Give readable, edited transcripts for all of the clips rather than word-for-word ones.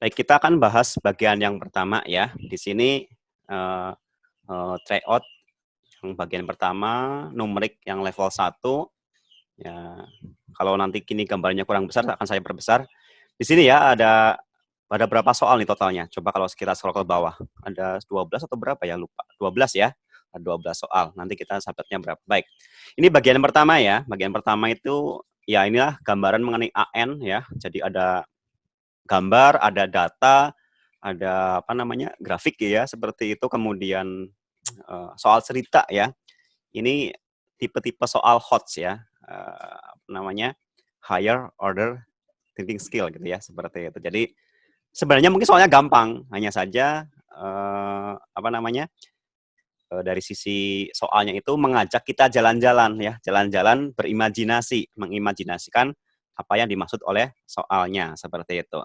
Baik, kita akan bahas bagian yang pertama ya. Di sini tryout yang bagian pertama, numerik yang level 1. Ya, kalau nanti kini gambarnya kurang besar akan saya perbesar. Di sini ya ada berapa soal nih totalnya? Coba kalau kita scroll ke bawah. Ada 12 atau berapa ya? Lupa. 12 ya. Ada 12 soal. Nanti kita catatnya berapa. Baik. Ini bagian pertama ya. Bagian pertama itu ya inilah gambaran mengenai AN ya. Jadi ada gambar, ada data, ada apa namanya? Grafik ya seperti itu, kemudian soal cerita ya. Ini tipe-tipe soal HOTS ya. Namanya higher order thinking skill gitu ya, seperti itu. Jadi sebenarnya mungkin soalnya gampang, hanya saja apa namanya? Dari sisi soalnya itu mengajak kita jalan-jalan ya, jalan-jalan berimajinasi, mengimajinasikan apa yang dimaksud oleh soalnya, seperti itu.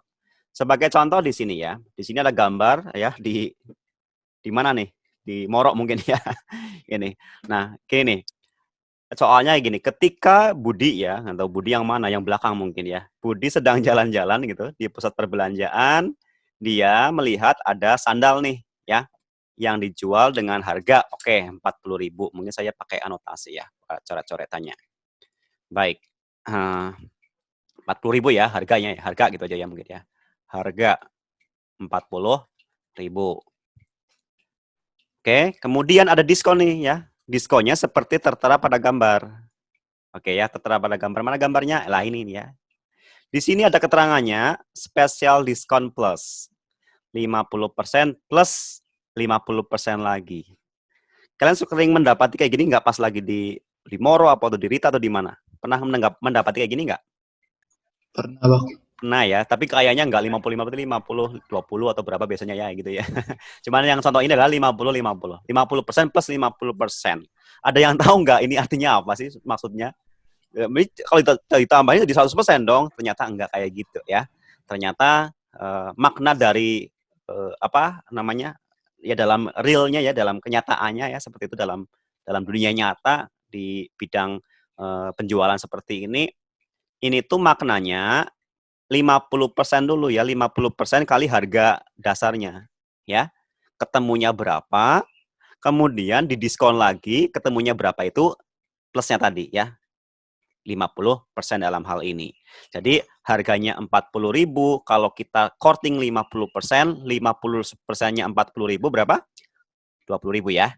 Sebagai contoh di sini ya, di sini ada gambar ya di mana nih? Di Morok mungkin ya. Ini. Nah, gini. Soalnya gini, ketika Budi ya, atau Budi yang mana, yang belakang mungkin ya. Budi sedang jalan-jalan gitu di pusat perbelanjaan, dia melihat ada sandal nih ya, yang dijual dengan harga oke 40.000. Mungkin saya pakai anotasi ya, coret-coretannya. Baik. 40.000 ya harganya ya, harga gitu aja ya mungkin ya. Harga 40.000. Oke, kemudian ada diskon nih ya. Diskonnya seperti tertera pada gambar. Oke ya, tertera pada gambar. Mana gambarnya? Lah ini nih ya. Di sini ada keterangannya, special discount plus. 50% plus 50% lagi. Kalian sering mendapati kayak gini nggak pas lagi di Moro atau di Rita atau di mana? Pernah mendapati kayak gini nggak? Pernah, Bang. Pernah ya, tapi kayaknya nggak 50, 50, 50, 20 atau berapa biasanya ya gitu ya. Cuman yang contoh ini adalah 50, 50. 50% plus 50%. Ada yang tahu nggak ini artinya apa sih maksudnya? Kalau ditambahin jadi 100% dong. Ternyata enggak kayak gitu ya. Ternyata makna dari apa namanya? Ya dalam realnya ya, dalam kenyataannya ya seperti itu, dalam dunia nyata di bidang penjualan seperti ini tuh maknanya 50% dulu ya, 50% kali harga dasarnya ya. Ketemunya berapa, kemudian didiskon lagi, ketemunya berapa itu plusnya tadi ya. 50% dalam hal ini. Jadi harganya 40.000, kalau kita korting 50%, 50%-nya 40.000 berapa? 20.000 ya.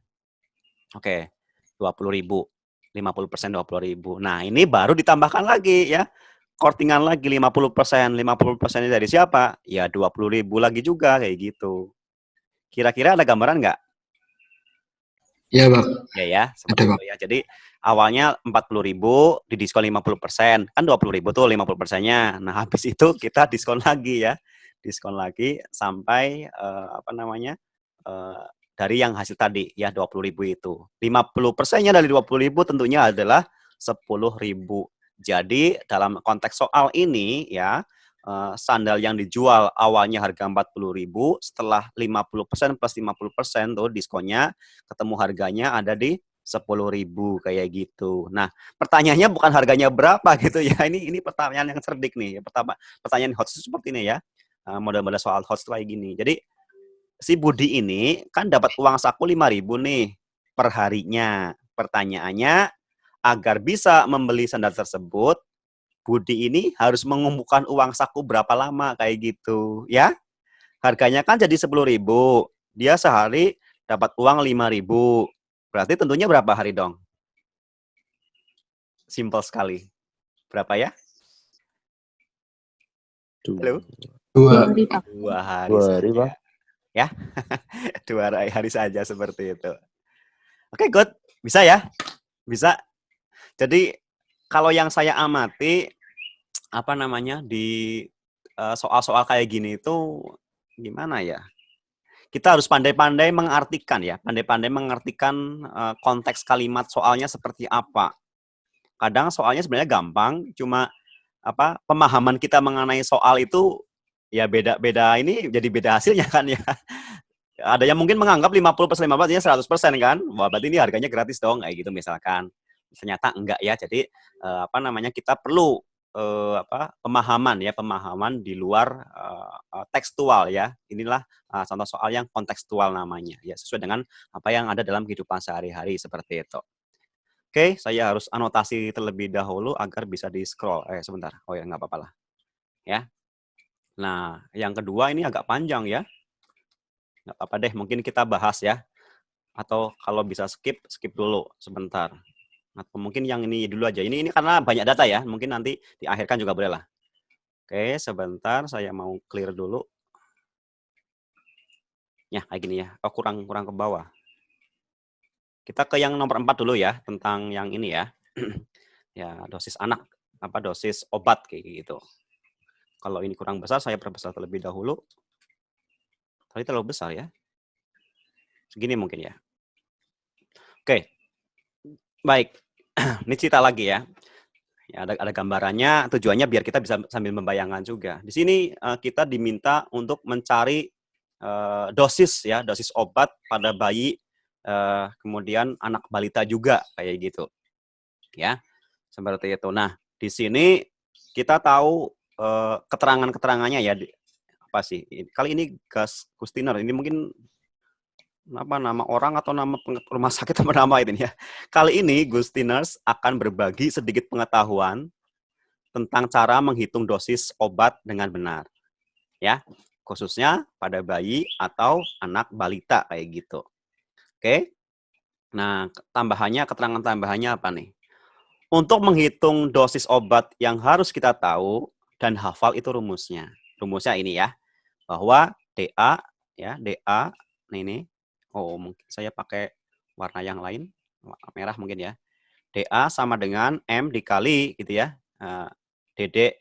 Oke, 20.000. 50% 20.000. Nah, ini baru ditambahkan lagi ya. Kortingan lagi 50%. 50% dari siapa? Ya 20.000 lagi juga kayak gitu. Kira-kira ada gambaran nggak? Iya, Bang. Ya, Ada, seperti itu Bang. ya. Jadi awalnya 40.000, didiskon 50%. Kan 20.000 tuh 50%-nya. Nah, habis itu kita diskon lagi ya. Diskon lagi sampai apa namanya? Dari yang hasil tadi ya 20.000 itu. 50%-nya dari 20.000 tentunya adalah 10.000. Jadi dalam konteks soal ini ya, sandal yang dijual awalnya harga 40.000, setelah 50% plus 50% tuh diskonnya, ketemu harganya ada di 10.000 kayak gitu. Nah, pertanyaannya bukan harganya berapa gitu ya. Ini pertanyaan yang cerdik nih. Pertanyaan hot seperti ini ya. Model-model soal hot kayak gini. Jadi si Budi ini kan dapat uang saku 5.000 nih per harinya. Pertanyaannya, agar bisa membeli sandal tersebut, Budi ini harus mengumpulkan uang saku berapa lama kayak gitu ya. Harganya kan jadi 10.000. Dia sehari dapat uang 5.000. Berarti tentunya berapa hari dong? Simple sekali. Berapa ya? Halo? Dua. 2 hari 2 hari, saja. Bang. Ya. 2 hari saja seperti itu. Oke, good. Bisa ya? Bisa. Jadi kalau yang saya amati apa namanya di soal-soal kayak gini itu gimana ya? Kita harus pandai-pandai mengartikan ya, pandai-pandai mengartikan konteks kalimat soalnya seperti apa. Kadang soalnya sebenarnya gampang, cuma apa pemahaman kita mengenai soal itu ya beda-beda, ini jadi beda hasilnya kan ya. Ada yang mungkin menganggap 50% 15 ini 100% kan. Wah, berarti ini harganya gratis dong kayak gitu misalkan. Ternyata enggak ya. Jadi apa namanya kita perlu pemahaman ya, pemahaman di luar tekstual ya. Inilah contoh soal yang kontekstual namanya ya, sesuai dengan apa yang ada dalam kehidupan sehari-hari seperti itu. Oke, saya harus anotasi terlebih dahulu agar bisa di-scroll. Sebentar. Oh ya, nggak apa-apa lah. Ya. Nah, yang kedua ini agak panjang ya. Nggak apa-apa deh, mungkin kita bahas ya. Atau kalau bisa skip, skip dulu sebentar. Atau mungkin yang ini dulu aja. Ini karena banyak data ya, mungkin nanti diakhirkan juga boleh lah. Oke, sebentar saya mau clear dulu. Ya, kayak gini ya. Oh, kurang ke bawah. Kita ke yang nomor 4 dulu ya, tentang yang ini ya. Ya, dosis anak, dosis obat kayak gitu. Kalau ini kurang besar, saya perbesar terlebih dahulu. Tadi terlalu besar ya. Segini mungkin ya. Oke, baik. Ini cerita lagi ya. Ya, ada gambarannya, tujuannya biar kita bisa sambil membayangkan juga. Di sini kita diminta untuk mencari dosis ya, dosis obat pada bayi, kemudian anak balita juga kayak gitu, ya, seperti itu. Nah, di sini kita tahu keterangan-keterangannya ya, apa sih? Kali ini Gustiner, ini mungkin nama orang atau nama rumah sakit atau nama itu ya. Kali ini Gustiners akan berbagi sedikit pengetahuan tentang cara menghitung dosis obat dengan benar, ya, khususnya pada bayi atau anak balita kayak gitu. Oke, nah keterangan tambahannya apa nih? Untuk menghitung dosis obat yang harus kita tahu dan hafal itu rumusnya. Rumusnya ini ya, bahwa DA ya, DA, nah ini, mungkin saya pakai warna yang lain, merah mungkin ya. DA sama dengan M dikali gitu ya, DD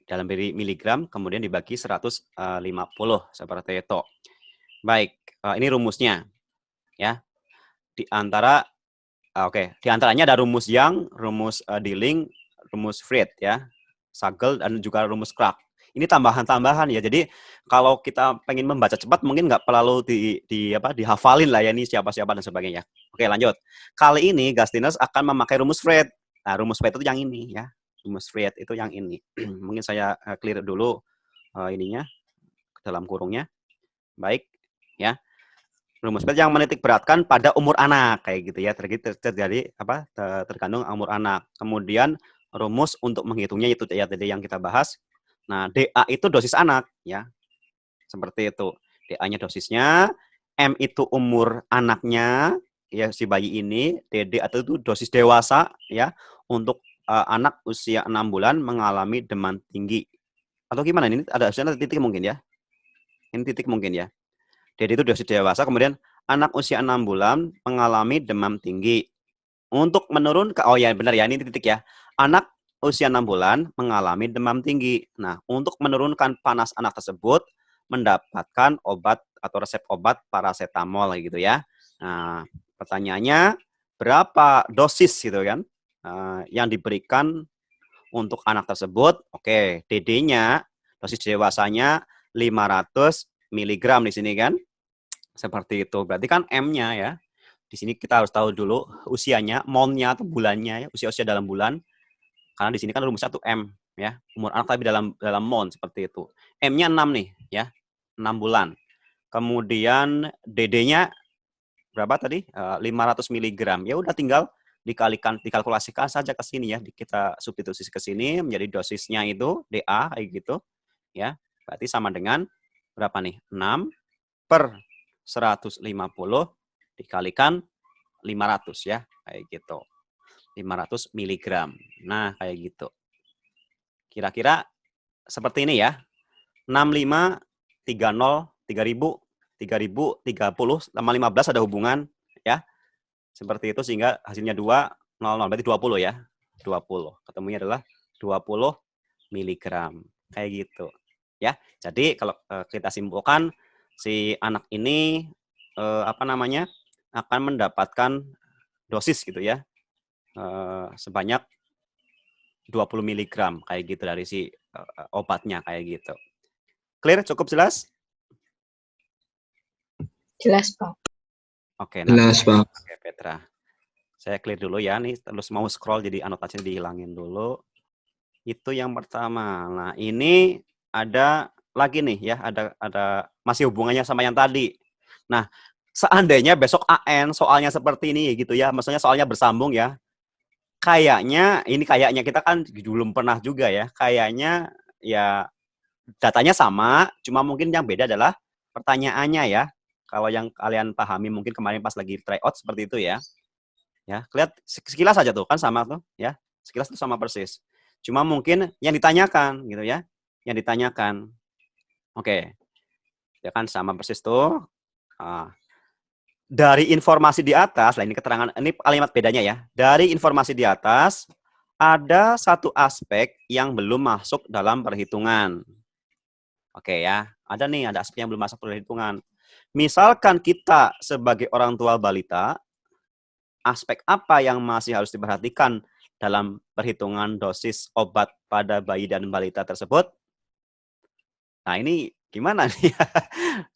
dalam miligram, kemudian dibagi 150 seperti itu. Baik, ini rumusnya ya. Di antaranya ada rumus Young, rumus Dilling, rumus Fried ya, Sagel dan juga rumus Clark. Ini tambahan-tambahan ya. Jadi kalau kita pengen membaca cepat mungkin nggak perlu dihafalin lah ya, ini siapa-siapa dan sebagainya. Oke, lanjut. Kali ini Gustinus akan memakai rumus Fried. Nah, rumus Fried itu yang ini ya. Rumus Fried itu yang ini. Mungkin saya clear dulu ininya ke dalam kurungnya. Baik, ya. Rumus Fried yang menitik beratkan pada umur anak kayak gitu ya. Tergantung umur anak. Kemudian rumus untuk menghitungnya itu ya tadi yang kita bahas. Nah, DA itu dosis anak ya. Seperti itu. DA-nya dosisnya, M itu umur anaknya ya si bayi ini, DD atau itu dosis dewasa ya untuk anak usia 6 bulan mengalami demam tinggi. Atau gimana ini? Ada titik mungkin ya. Ini titik mungkin ya. DD itu dosis dewasa, kemudian anak usia 6 bulan mengalami demam tinggi. Untuk menurunkan, oh ya benar ya, ini titik ya. Anak usia 6 bulan mengalami demam tinggi. Nah, untuk menurunkan panas anak tersebut, mendapatkan obat atau resep obat paracetamol gitu ya. Nah, pertanyaannya, berapa dosis gitu kan yang diberikan untuk anak tersebut? Oke, DD-nya, dosis dewasanya 500 miligram di sini kan. Seperti itu. Berarti kan M-nya ya. Di sini kita harus tahu dulu usianya, monthnya atau bulannya ya, usia-usia dalam bulan. Karena di sini kan rumusnya tuh M ya. Umur anak tapi dalam month seperti itu. M-nya 6 nih ya. 6 bulan. Kemudian DD-nya berapa tadi? 500 miligram. Ya udah tinggal dikalkulasikan saja ke sini ya. Kita substitusi ke sini menjadi dosisnya itu DA kayak gitu ya. Berarti sama dengan berapa nih? 6 per 150 dikalikan 500 ya, kayak gitu. 500 miligram. Nah, kayak gitu. Kira-kira seperti ini ya. 65, 30, 3000, 3030 sama 15 ada hubungan ya. Seperti itu sehingga hasilnya 200, berarti 20 ya. 20. Ketemunya adalah 20 miligram. Kayak gitu. Ya. Jadi kalau kita simpulkan si anak ini akan mendapatkan dosis gitu ya sebanyak 20 miligram kayak gitu dari si obatnya kayak gitu. Clear? Cukup jelas? Jelas, Pak. Oke, Jelas, Pak. Oke, Petra. Saya clear dulu ya nih, terus mau scroll jadi anotasinya dihilangin dulu. Itu yang pertama. Nah, ini ada lagi nih ya, ada masih hubungannya sama yang tadi. Nah, seandainya besok AN soalnya seperti ini gitu ya, maksudnya soalnya bersambung ya. Kayaknya kita kan belum pernah juga ya. Kayaknya ya datanya sama, cuma mungkin yang beda adalah pertanyaannya ya. Kalau yang kalian pahami mungkin kemarin pas lagi tryout seperti itu ya. Ya, lihat sekilas saja tuh kan sama tuh ya. Sekilas tuh sama persis. Cuma mungkin yang ditanyakan gitu ya. Yang ditanyakan. Oke, ya kan sama persis tuh. Ah, dari informasi di atas, lah ini keterangan ini kalimat bedanya ya. Dari informasi di atas ada satu aspek yang belum masuk dalam perhitungan. Oke ya, ada aspek yang belum masuk perhitungan. Misalkan kita sebagai orang tua balita, aspek apa yang masih harus diperhatikan dalam perhitungan dosis obat pada bayi dan balita tersebut? Nah, ini gimana nih?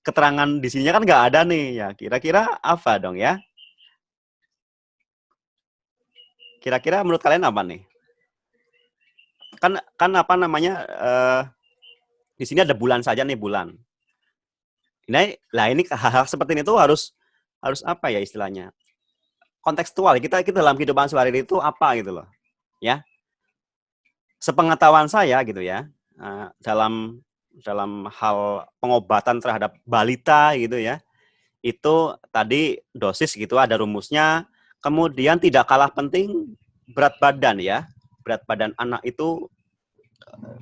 Keterangan di sininya kan nggak ada nih. Ya, kira-kira apa dong ya? Kira-kira menurut kalian apa nih? Kan apa namanya? Di sini ada bulan saja nih, bulan. Ini hal-hal seperti ini tuh harus apa ya istilahnya? Kontekstual. Kita dalam kehidupan sehari-hari itu apa gitu loh. Ya. Sepengetahuan saya gitu ya, dalam hal pengobatan terhadap balita gitu ya, itu tadi dosis gitu ada rumusnya, kemudian tidak kalah penting berat badan ya. Berat badan anak itu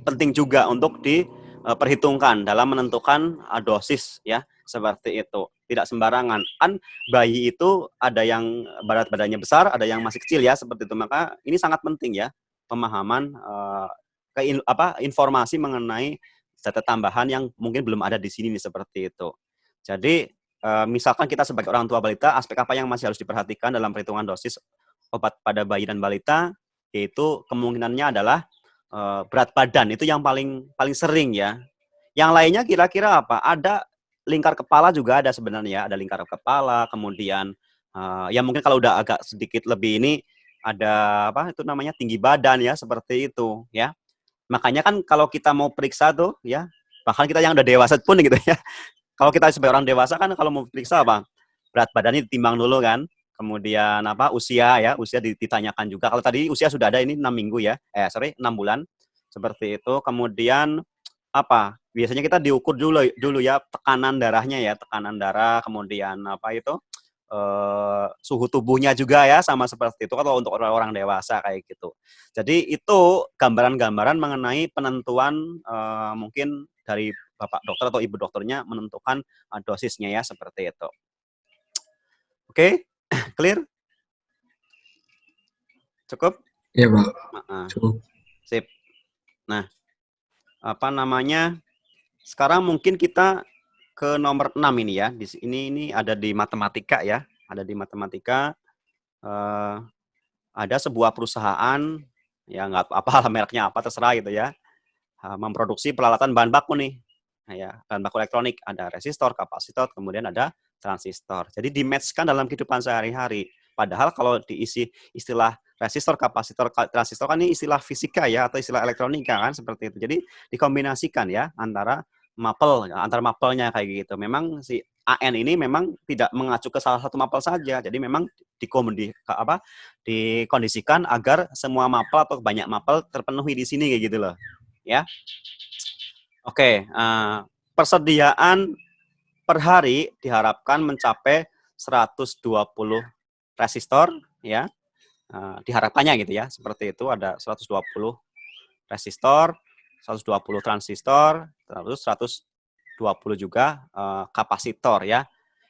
penting juga untuk diperhitungkan dalam menentukan dosis ya, seperti itu. Tidak sembarangan. Kan bayi itu ada yang berat badannya besar, ada yang masih kecil ya, seperti itu. Maka ini sangat penting ya, pemahaman informasi mengenai data tambahan yang mungkin belum ada di sini nih, seperti itu. Jadi misalkan kita sebagai orang tua balita, aspek apa yang masih harus diperhatikan dalam perhitungan dosis obat pada bayi dan balita, yaitu kemungkinannya adalah berat badan itu yang paling sering ya. Yang lainnya kira-kira apa? Ada lingkar kepala juga ada sebenarnya, ada lingkar kepala, kemudian ya mungkin kalau udah agak sedikit lebih ini ada apa itu namanya tinggi badan ya, seperti itu ya. Makanya kan kalau kita mau periksa tuh ya, bahkan kita yang udah dewasa pun gitu ya. Kalau kita sebagai orang dewasa kan kalau mau periksa apa? Berat badannya ditimbang dulu kan. Kemudian apa? Usia ya, usia ditanyakan juga. Kalau tadi usia sudah ada ini 6 minggu ya. 6 bulan. Seperti itu. Kemudian apa? Biasanya kita diukur dulu ya tekanan darahnya ya, tekanan darah, kemudian apa itu? Suhu tubuhnya juga ya, sama seperti itu kalau untuk orang dewasa kayak gitu. Jadi itu gambaran-gambaran mengenai penentuan mungkin dari bapak dokter atau ibu dokternya menentukan dosisnya ya, seperti itu. Oke, clear? Cukup? Iya, Pak. Cukup. Sip. Nah, apa namanya? Sekarang mungkin kita ke nomor 6 ini ya. Di sini ini ada di matematika ya. Ada di matematika. Ada sebuah perusahaan, ya nggak apa mereknya apa, terserah gitu ya, memproduksi peralatan bahan baku nih. Nah, ya, bahan baku elektronik, ada resistor, kapasitor, kemudian ada transistor. Jadi di-match-kan dalam kehidupan sehari-hari. Padahal kalau diisi istilah resistor, kapasitor, transistor kan ini istilah fisika ya, atau istilah elektronika kan, seperti itu. Jadi dikombinasikan ya antara mapelnya kayak gitu. Memang si AN ini memang tidak mengacu ke salah satu mapel saja. Jadi memang dikondisikan agar semua mapel atau banyak mapel terpenuhi di sini kayak gitu loh. Ya. Oke, persediaan per hari diharapkan mencapai 120 resistor ya. Diharapkannya gitu ya. Seperti itu, ada 120 resistor, 120 transistor, terus 120 juga kapasitor ya,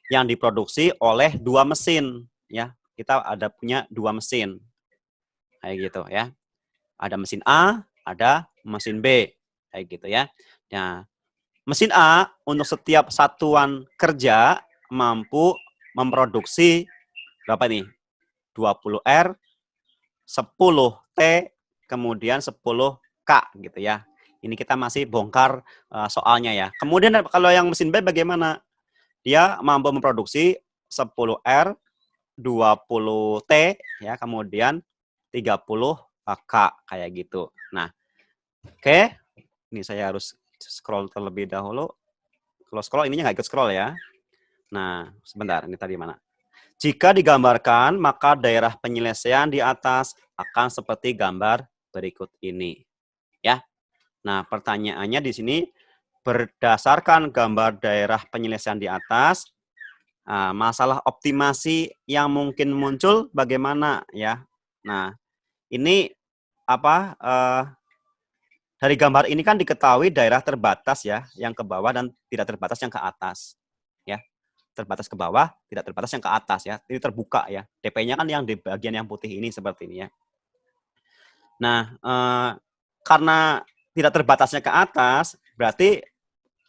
yang diproduksi oleh 2 mesin ya. Kita ada punya 2 mesin kayak gitu ya. Ada mesin A, ada mesin B kayak gitu ya. Nah, mesin A untuk setiap satuan kerja mampu memproduksi berapa nih? 20 R, 10 T, kemudian 10 K gitu ya. Ini kita masih bongkar soalnya ya. Kemudian kalau yang mesin B bagaimana? Dia mampu memproduksi 10 R, 20 T ya, kemudian 30 K kayak gitu. Nah, Oke, ini saya harus scroll terlebih dahulu. Kalau scroll ininya nggak ikut scroll ya. Nah, sebentar, ini tadi mana? Jika digambarkan, maka daerah penyelesaian di atas akan seperti gambar berikut ini. Ya. Nah, pertanyaannya di sini, berdasarkan gambar daerah penyelesaian di atas, masalah optimasi yang mungkin muncul bagaimana ya? Nah, ini apa? Dari gambar ini kan diketahui daerah terbatas ya, yang ke bawah dan tidak terbatas yang ke atas. Ya, terbatas ke bawah, tidak terbatas yang ke atas ya. Ini terbuka ya. DP-nya kan yang di bagian yang putih ini seperti ini ya. Nah, karena tidak terbatasnya ke atas, berarti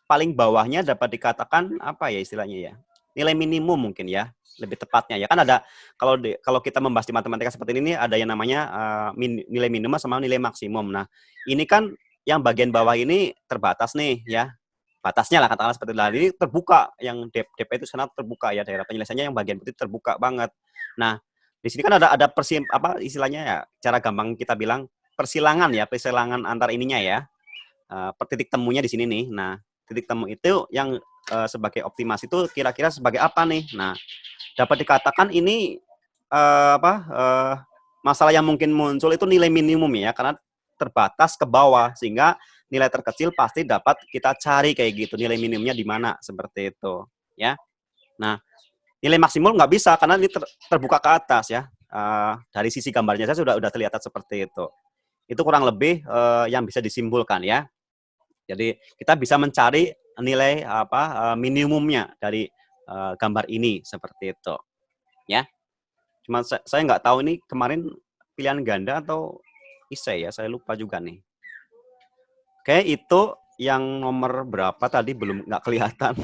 paling bawahnya dapat dikatakan apa ya istilahnya ya? Nilai minimum mungkin ya, lebih tepatnya ya. Kan ada kalau kita membahas di matematika seperti ini ada yang namanya nilai minimum sama nilai maksimum. Nah, ini kan yang bagian bawah ini terbatas nih ya. Batasnya lah katakanlah seperti itu. Ini terbuka yang DP itu sangat terbuka ya, daerah penyelesaiannya yang bagian putih terbuka banget. Nah, di sini kan ada apa istilahnya ya, cara gampang kita bilang persilangan ya, persilangan antar ininya ya. Titik temunya di sini nih. Nah, titik temu itu yang sebagai optimasi itu kira-kira sebagai apa nih? Nah, dapat dikatakan ini masalah yang mungkin muncul itu nilai minimum ya, karena terbatas ke bawah sehingga nilai terkecil pasti dapat kita cari kayak gitu, nilai minimumnya di mana seperti itu ya. Nah, nilai maksimum nggak bisa karena ini terbuka ke atas ya. Dari sisi gambarnya saya sudah terlihat seperti itu. Itu kurang lebih yang bisa disimpulkan ya. Jadi kita bisa mencari nilai minimumnya dari gambar ini seperti itu ya. Cuma saya nggak tahu ini kemarin pilihan ganda atau isai ya, saya lupa juga nih. Oke, itu yang nomor berapa tadi belum nggak kelihatan.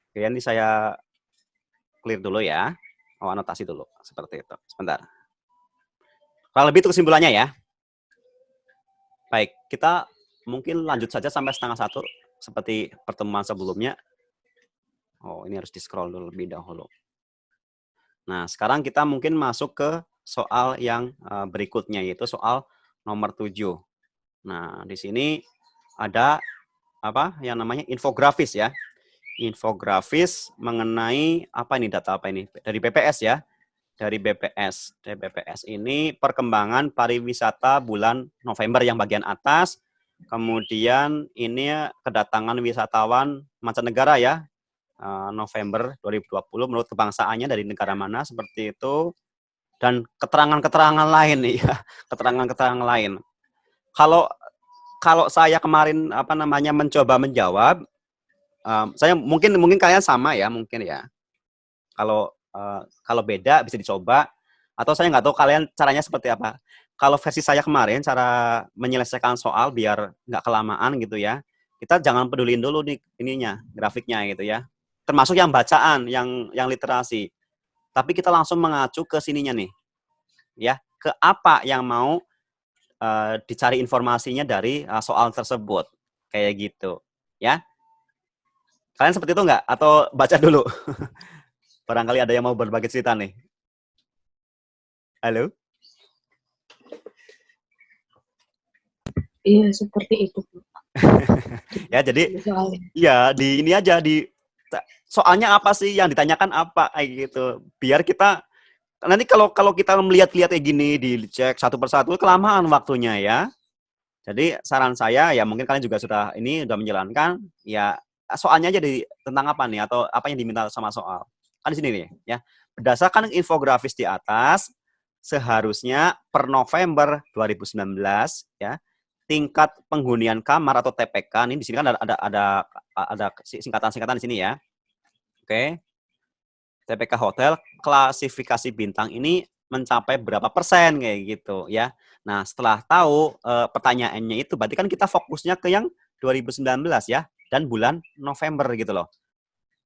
Oke, ini saya clear dulu ya. Oh, anotasi dulu seperti itu. Sebentar. Kurang lebih itu kesimpulannya ya. Baik, kita mungkin lanjut saja sampai 12:30 seperti pertemuan sebelumnya. Oh, ini harus di-scroll dulu lebih dahulu. Nah, sekarang kita mungkin masuk ke soal yang berikutnya, yaitu soal nomor 7. Nah, di sini ada apa yang namanya infografis ya. Infografis mengenai apa ini, data apa ini? Dari BPS ya. Dari BPS. Dari BPS ini perkembangan pariwisata bulan November yang bagian atas. Kemudian ini kedatangan wisatawan mancanegara ya, November 2020 menurut kebangsaannya dari negara mana seperti itu, dan keterangan-keterangan lain nih ya, keterangan-keterangan lain. Kalau kalau saya kemarin mencoba menjawab, saya mungkin kalian sama ya mungkin ya. Kalau beda bisa dicoba, atau saya nggak tahu kalian caranya seperti apa. Kalau versi saya kemarin cara menyelesaikan soal biar nggak kelamaan gitu ya, kita jangan pedulin dulu nih ininya grafiknya gitu ya, termasuk yang bacaan, yang literasi, tapi kita langsung mengacu ke sininya nih ya, ke apa yang mau dicari informasinya dari soal tersebut kayak gitu ya. Kalian seperti itu nggak atau baca dulu? Barangkali ada yang mau berbagi cerita nih. Halo. Iya, seperti itu. Ya, jadi ya di ini aja soalnya apa sih yang ditanyakan apa kayak gitu. Biar kita nanti kalau kita melihat-lihat kayak gini dicek satu persatu kelamaan waktunya ya. Jadi saran saya ya mungkin kalian juga sudah menjalankan ya, soalnya aja tentang apa nih atau apa yang diminta sama soal. Kan di sini nih ya. Berdasarkan infografis di atas, seharusnya per November 2019 ya, tingkat penghunian kamar atau TPK ini di sini kan ada singkatan-singkatan di sini ya. Oke. TPK hotel klasifikasi bintang ini mencapai berapa persen kayak gitu ya. Nah, setelah tahu pertanyaannya itu berarti kan kita fokusnya ke yang 2019 ya dan bulan November gitu loh.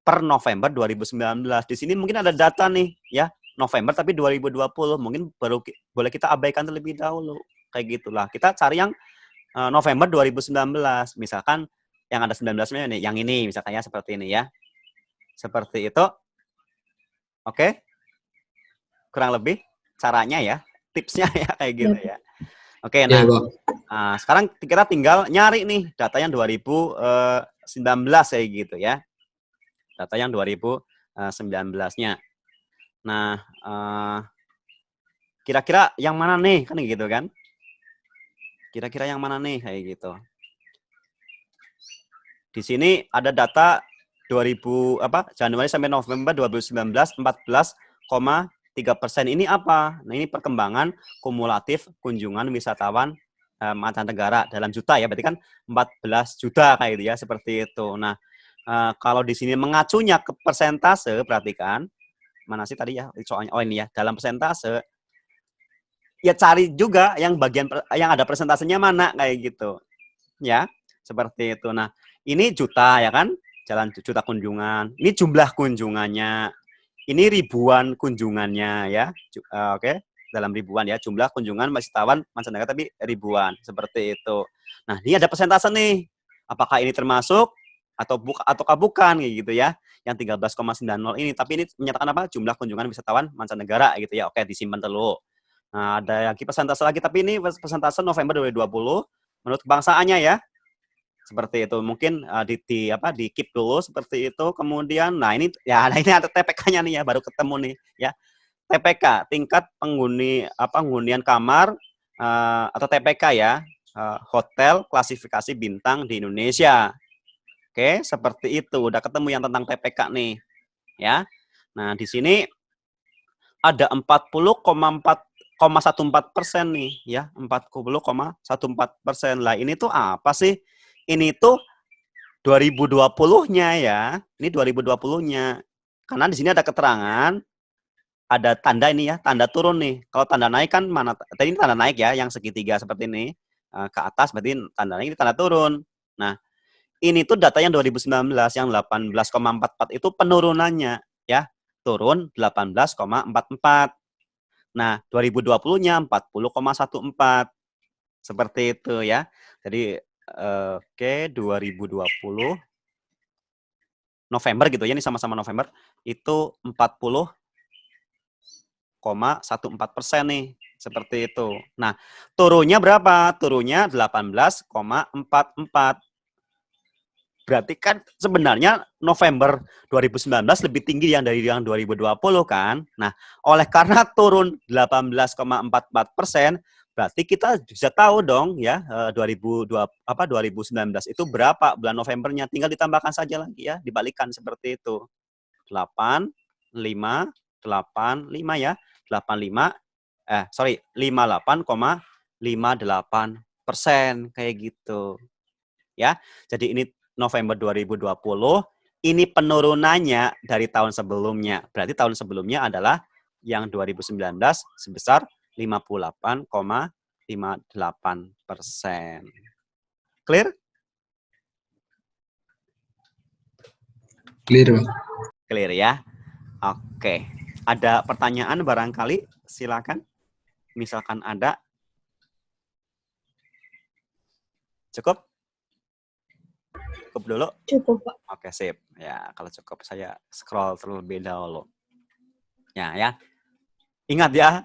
Per November 2019. Di sini mungkin ada data nih ya, November tapi 2020 mungkin boleh kita abaikan terlebih dahulu. Kayak gitulah. Kita cari yang November 2019. Misalkan yang ada 19-nya nih, yang ini misalkan ya seperti ini ya. Seperti itu. Oke. Kurang lebih caranya ya, tipsnya ya kayak gitu ya. Oke, Iya, nah Bang. sekarang kita tinggal nyari nih datanya 2019 kayak gitu ya. Data yang 2019-nya. Nah, kira-kira yang mana nih kan gitu kan? Kira-kira yang mana nih kayak gitu. Di sini ada data 2000 Januari sampai November 2019 14,3%. Ini apa? Nah, ini perkembangan kumulatif kunjungan wisatawan mancanegara dalam juta ya. Berarti kan 14 juta kayak gitu ya, seperti itu. Nah, kalau di sini mengacunya ke persentase, perhatikan mana sih tadi ya soalnya, oh ini ya, dalam persentase ya cari juga yang yang ada persentasenya mana kayak gitu ya, seperti itu. Nah, ini juta ya kan, jalan juta kunjungan, ini jumlah kunjungannya, ini ribuan kunjungannya ya. Oke, dalam ribuan ya, jumlah kunjungan wisatawan mancanegara tapi ribuan, seperti itu. Nah, ini ada persentase nih, apakah ini termasuk ataukah bukan gitu ya, yang 13,90 ini, tapi ini menyatakan apa, jumlah kunjungan wisatawan mancanegara gitu ya. Oke, disimpan dulu. Nah, ada lagi persentase lagi, tapi ini persentase November 2020 menurut kebangsaannya ya, seperti itu. Mungkin di keep dulu seperti itu. Kemudian, nah ini ya, nah ini ada TPK-nya nih ya, baru ketemu nih ya. TPK, tingkat penghunian kamar atau TPK ya, hotel klasifikasi bintang di Indonesia. Oke, seperti itu. Udah ketemu yang tentang TPK nih, ya. Nah, di sini ada 40,14% nih, ya. 40,14%. Lah, ini tuh apa sih? Ini tuh 2020-nya ya. Ini 2020-nya. Karena di sini ada keterangan, ada tanda ini ya, tanda turun nih. Kalau tanda naik kan mana? Tadi ini tanda naik ya, yang segitiga seperti ini. Ke atas berarti tanda naik, ini tanda turun. Nah, ini tuh data yang 2019 yang 18,44 itu penurunannya ya. Turun 18,44. Nah, 2020-nya 40,14. Seperti itu ya. Jadi oke, 2020 November gitu ya, ini sama-sama November, itu 40,14% nih, seperti itu. Nah, turunnya berapa? Turunnya 18,44. Berarti kan sebenarnya November 2019 lebih tinggi yang dari yang 2020 kan. Nah, oleh karena turun 18,44%, berarti kita bisa tahu dong ya 2019 itu berapa bulan Novembernya. Tinggal ditambahkan saja lagi ya, dibalikan seperti itu. 85,85 ya. 58,58% kayak gitu. Ya. Jadi ini November 2020, ini penurunannya dari tahun sebelumnya. Berarti tahun sebelumnya adalah yang 2019 sebesar 58,58%. Clear? Clear, Bang. Clear ya. Oke. Ada pertanyaan barangkali? Silakan. Misalkan ada. Cukup? Cukup dulu? Cukup, Pak. Oke, sip. Ya, kalau cukup saya scroll terlebih dahulu. Ya. Ingat ya,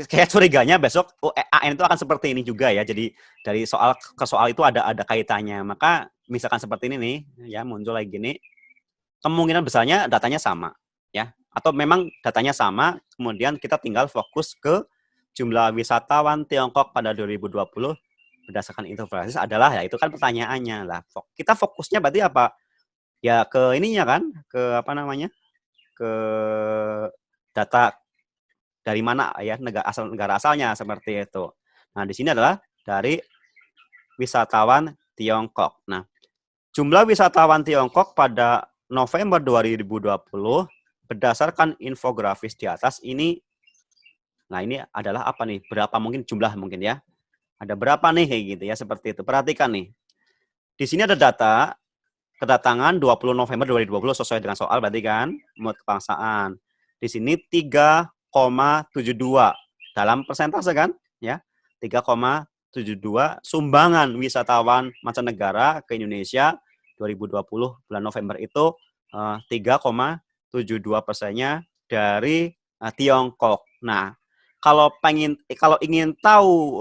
kayak curiganya besok AN itu akan seperti ini juga ya. Jadi dari soal ke soal itu ada kaitannya. Maka misalkan seperti ini nih, ya muncul lagi gini, kemungkinan besarnya datanya sama, ya. Atau memang datanya sama, kemudian kita tinggal fokus ke jumlah wisatawan Tiongkok pada 2020 berdasarkan infografis adalah, ya itu kan pertanyaannya lah. Kita fokusnya berarti apa? Ya ke ininya kan, ke apa namanya? Ke data dari mana ya negara asalnya seperti itu. Nah, di sini adalah dari wisatawan Tiongkok. Nah, jumlah wisatawan Tiongkok pada November 2020 berdasarkan infografis di atas ini. Nah, ini adalah apa nih? Berapa mungkin jumlah mungkin ya? Ada berapa nih kayak gitu ya, seperti itu. Perhatikan nih. Di sini ada data kedatangan 20 November 2020 sesuai dengan soal berarti kan, muat kebangsaan. Di sini 3,72 dalam persentase kan, ya. 3,72 sumbangan wisatawan mancanegara ke Indonesia 2020 bulan November itu 3,72%-nya dari Tiongkok. Nah, kalau ingin tahu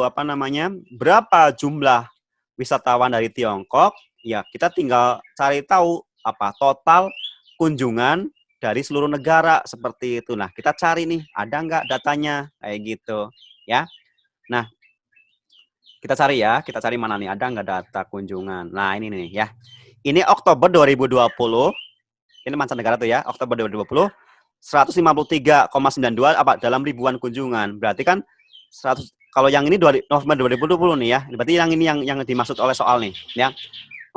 apa namanya berapa jumlah wisatawan dari Tiongkok, ya kita tinggal cari tahu apa total kunjungan dari seluruh negara seperti itu. Nah, kita cari nih, ada nggak datanya kayak gitu, ya. Nah, kita cari mana nih, ada nggak data kunjungan. Nah, ini nih ya. Ini Oktober 2020, ini mancanegara tuh ya, Oktober 2020, 153,92 apa dalam ribuan kunjungan. Berarti kan 100, kalau yang ini November 2020 nih ya. Berarti yang ini yang dimaksud oleh soal nih, ya.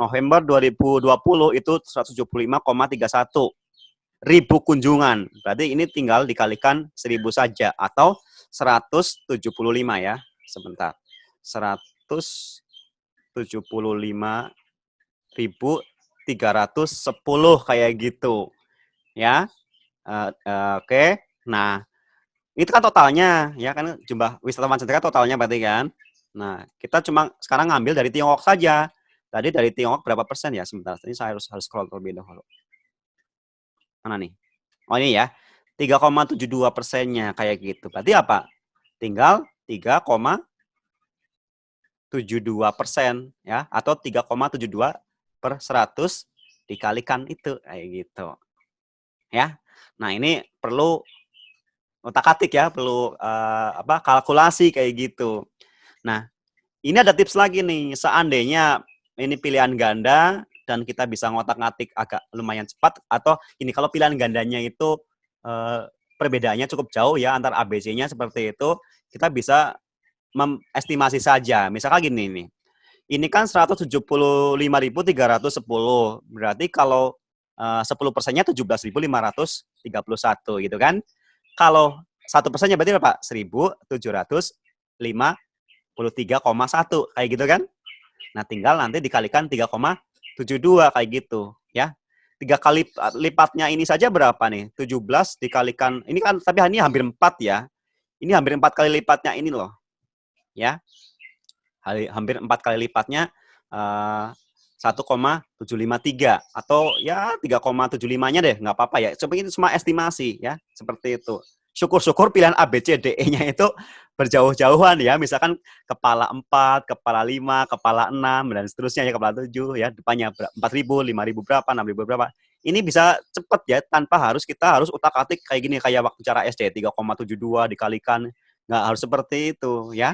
November 2020 itu 175,31 ribu kunjungan. Berarti ini tinggal dikalikan 1000 saja atau 175 ya. Sebentar. 175.310 kayak gitu. Ya. Oke. Nah, itu kan totalnya ya kan jumlah wisatawan mancanegara totalnya berarti kan. Nah, kita cuma sekarang ngambil dari Tiongkok saja. Tadi dari Tiongkok berapa persen ya? Sebentar, ini saya harus scroll terlebih dahulu. Mana nih? Oh ini ya, 3,72%-nya kayak gitu. Berarti apa? Tinggal 3,72% ya, atau 3,72 per 100 dikalikan itu kayak gitu. Ya. Nah, ini perlu otak-atik ya, perlu kalkulasi kayak gitu. Nah, ini ada tips lagi nih, seandainya ini pilihan ganda dan kita bisa ngotak-ngatik agak lumayan cepat, atau ini kalau pilihan gandanya itu perbedaannya cukup jauh ya antar ABC-nya seperti itu, kita bisa estimasi saja. Misalkan gini nih, ini kan 175.310, berarti kalau 10%-nya 17.531 gitu kan. Kalau 1%-nya berarti berapa? 1.753,1 kayak gitu kan. Nah, tinggal nanti dikalikan 3,72 kayak gitu ya. 3 kali lipatnya ini saja berapa nih? 17 dikalikan, ini kan tapi ini hampir 4 ya. Ini hampir 4 kali lipatnya ini loh. Ya. Hampir 4 kali lipatnya 1,753 atau ya 3,75-nya deh, nggak apa-apa ya. Coba ini cuma estimasi ya, seperti itu. Syukur-syukur pilihan A, B, C, D-E-nya itu berjauh-jauhan ya. Misalkan kepala 4, kepala 5, kepala 6, dan seterusnya ya, kepala 7 ya. Depannya 4.000, 5.000 berapa, 6.000 berapa. Ini bisa cepat ya, tanpa kita harus utak-atik kayak gini, kayak waktu cara SD, 3,72 dikalikan. Nggak harus seperti itu ya.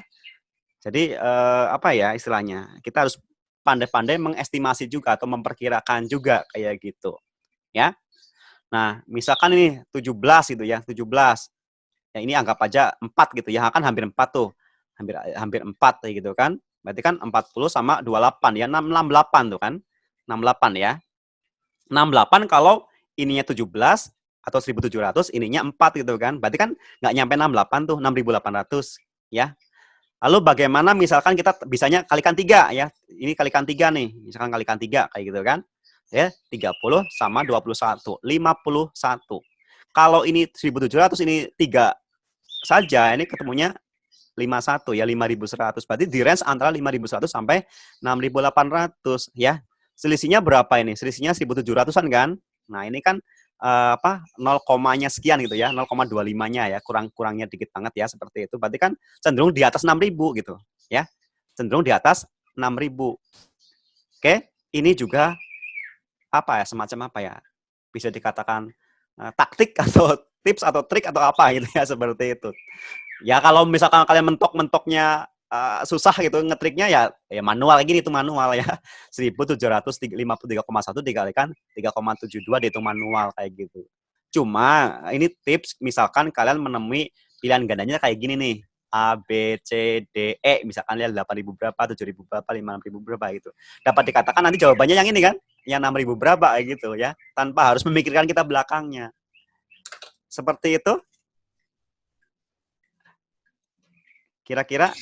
Jadi apa ya istilahnya, kita harus pandai-pandai mengestimasi juga atau memperkirakan juga kayak gitu ya. Nah, misalkan ini 17 gitu ya, 17. Ya ini anggap aja 4 gitu ya, kan hampir 4 tuh. Hampir 4 kayak gitu kan. Berarti kan 40 sama 28 ya, 68 tuh kan. 68 ya. 68 kalau ininya 17 atau 1.700, ininya 4 gitu kan. Berarti kan nggak nyampe 68 tuh, 6.800 ya. Lalu bagaimana misalkan kita bisanya kalikan 3 ya. Ini kalikan 3 nih, misalkan kalikan 3 kayak gitu kan. Ya, 30 sama 21, 51. Kalau ini 1.700, ini 3 saja, ini ketemunya 51 ya, 5.100. Berarti di range antara 5.100 sampai 6.800 ya. Selisihnya berapa ini? Selisihnya 1.700-an kan? Nah, ini kan 0, sekian gitu ya, 0,25-nya ya, kurangnya dikit banget ya seperti itu. Berarti kan cenderung di atas 6.000 gitu ya. Cenderung di atas 6.000. Oke, ini juga semacam apa ya? Bisa dikatakan taktik atau tips atau trik atau apa gitu ya, seperti itu. Ya kalau misalkan kalian mentoknya susah gitu ngetriknya ya manual gini, itu manual ya. 1.753,1 dikalikan 3,72 dihitung manual kayak gitu. Cuma ini tips, misalkan kalian menemui pilihan gandanya kayak gini nih, A, B, C, D, E, misalkan ya 8.000 berapa, 7.000 berapa, 5.000 berapa gitu. Dapat dikatakan nanti jawabannya yang ini kan, yang 6.000 berapa kayak gitu ya, tanpa harus memikirkan kita belakangnya. Seperti itu. Kira-kira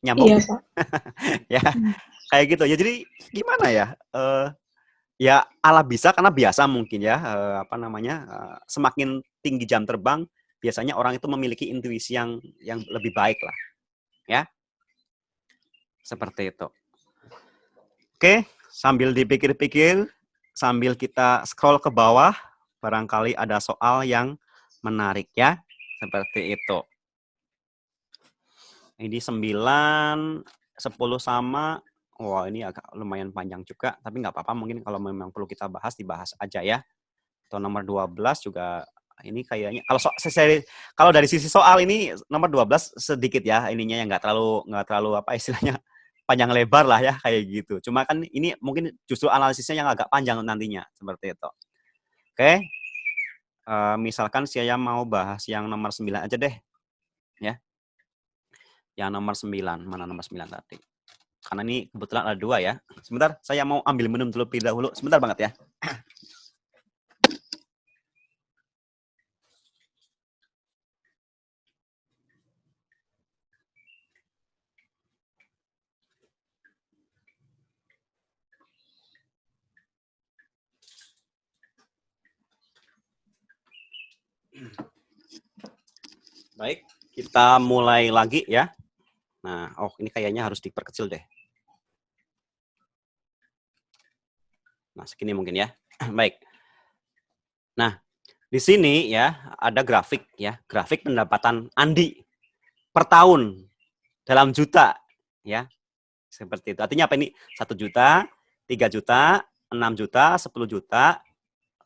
nyambung? Iya, Pak. Ya, kayak gitu ya. Jadi gimana ya? Ya ala bisa karena biasa mungkin ya, semakin tinggi jam terbang, biasanya orang itu memiliki intuisi yang lebih baik lah, ya. Seperti itu. Oke, sambil dipikir-pikir, sambil kita scroll ke bawah, barangkali ada soal yang menarik ya. Seperti itu. Ini 9, 10 sama. Wah, ini agak lumayan panjang juga, tapi nggak apa-apa, mungkin kalau memang perlu kita bahas, dibahas aja ya. Atau nomor 12 juga ini kayaknya kalau dari sisi soal ini nomor 12 sedikit ya ininya yang nggak terlalu apa istilahnya panjang lebar lah ya kayak gitu. Cuma kan ini mungkin justru analisisnya yang agak panjang nantinya seperti itu. Oke. Misalkan saya mau bahas yang nomor 9 aja deh ya. Yang nomor 9, mana nomor 9 tadi? Karena ini kebetulan ada 2 ya. Sebentar, saya mau ambil minum terlebih dahulu. Sebentar banget ya. Baik, kita mulai lagi ya. Nah, ini kayaknya harus diperkecil deh. Nah, segini mungkin ya. Baik. Nah, di sini ya ada grafik ya, grafik pendapatan Andi per tahun dalam juta ya. Seperti itu. Artinya apa ini? 1 juta, 3 juta, 6 juta, 10 juta,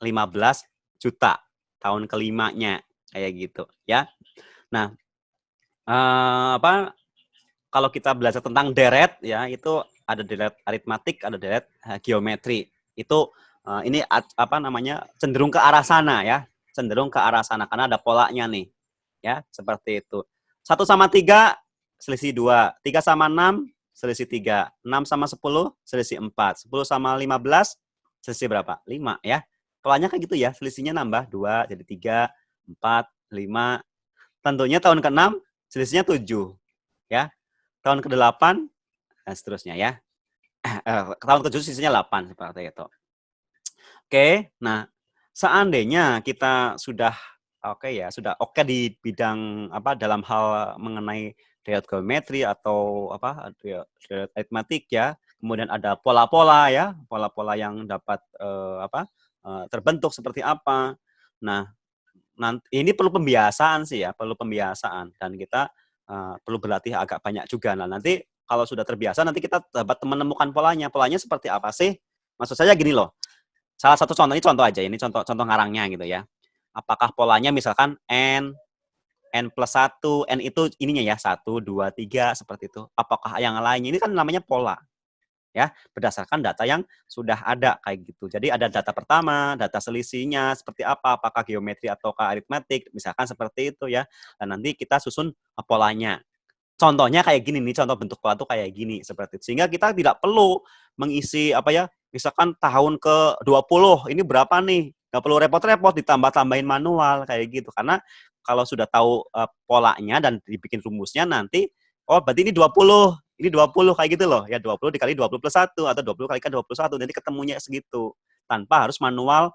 15 juta tahun kelimanya kayak gitu ya. Nah, kalau kita belajar tentang deret ya itu ada deret aritmatik, ada deret geometri. Itu ini apa namanya cenderung ke arah sana ya, cenderung ke arah sana karena ada polanya nih ya seperti itu. 1 sama 3 selisih 2, 3 sama 6 selisih 3, 6 sama 10 selisih 4, 10 sama 15 selisih berapa? 5 ya. Polanya kayak gitu ya, selisihnya nambah 2 jadi 3, 4, 5. Tentunya tahun ke-6 selisihnya 7 ya. Tahun ke-8 dan seterusnya ya. Tahun ke-7 selisihnya 8 seperti itu. Oke, nah seandainya kita sudah oke di bidang apa dalam hal mengenai deret geometri atau apa deret aritmatik ya, kemudian ada pola-pola ya, pola-pola yang dapat terbentuk seperti apa. Nah, ini perlu pembiasaan sih ya, perlu pembiasaan dan kita perlu berlatih agak banyak juga. Nah, nanti kalau sudah terbiasa nanti kita dapat menemukan polanya. Polanya seperti apa sih? Maksud saya gini loh. Salah satu contoh ini contoh aja, ini contoh ngarangnya gitu ya. Apakah polanya misalkan n plus 1, n itu ininya ya 1, 2, 3 seperti itu. Apakah yang lainnya ini kan namanya pola ya, berdasarkan data yang sudah ada kayak gitu. Jadi ada data pertama, data selisihnya seperti apa, apakah geometri atau aritmatik, misalkan seperti itu ya. Dan nanti kita susun polanya. Contohnya kayak gini nih, contoh bentuk pola tuh kayak gini seperti itu. Sehingga kita tidak perlu mengisi apa ya, misalkan tahun ke-20 ini berapa nih? Nggak perlu repot-repot ditambah-tambahin manual kayak gitu. Karena kalau sudah tahu polanya dan dibikin rumusnya nanti, oh berarti ini 20, ini 20 kayak gitu loh. Ya 20 dikali 20 plus 1 atau 20 kali 21, nanti ketemunya segitu. Tanpa harus manual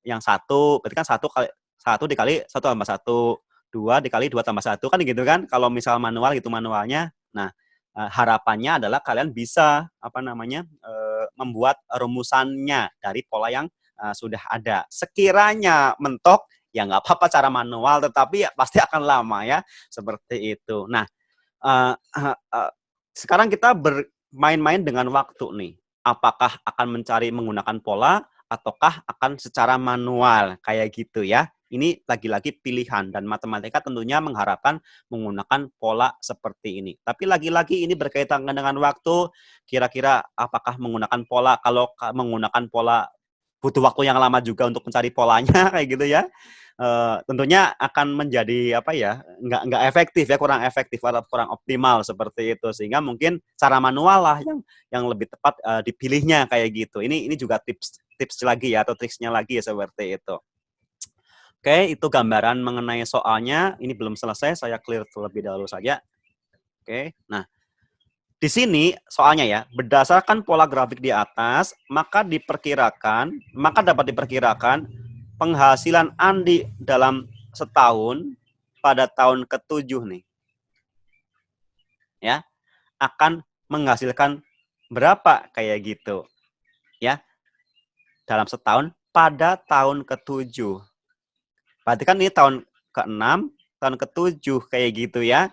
yang satu, berarti kan satu dikali 1 tambah 1. 2 dikali 2 tambah 1 kan gitu kan. Kalau misal manual gitu manualnya. Nah, harapannya adalah kalian bisa apa namanya membuat rumusannya dari pola yang sudah ada. Sekiranya mentok ya nggak apa-apa cara manual, tetapi ya pasti akan lama ya seperti itu. Nah, sekarang kita bermain-main dengan waktu nih. Apakah akan mencari menggunakan pola ataukah akan secara manual kayak gitu ya. Ini lagi-lagi pilihan dan matematika tentunya mengharapkan menggunakan pola seperti ini. Tapi lagi-lagi ini berkaitan dengan waktu, kira-kira apakah menggunakan pola, kalau menggunakan pola butuh waktu yang lama juga untuk mencari polanya kayak gitu ya. Tentunya akan menjadi apa ya, nggak efektif ya, kurang efektif atau kurang optimal seperti itu, sehingga mungkin cara manual lah yang lebih tepat dipilihnya kayak gitu. Ini juga tips lagi ya atau triksnya lagi ya seperti itu. Oke, itu gambaran mengenai soalnya. Ini belum selesai, saya clear terlebih dahulu saja. Oke, nah di sini soalnya ya, berdasarkan pola grafik di atas, maka dapat diperkirakan penghasilan Andi dalam setahun pada tahun ke-7 nih. Ya, akan menghasilkan berapa kayak gitu. Ya, dalam setahun pada tahun ke-7. Berarti kan ini tahun ke-6, tahun ke-7 kayak gitu ya.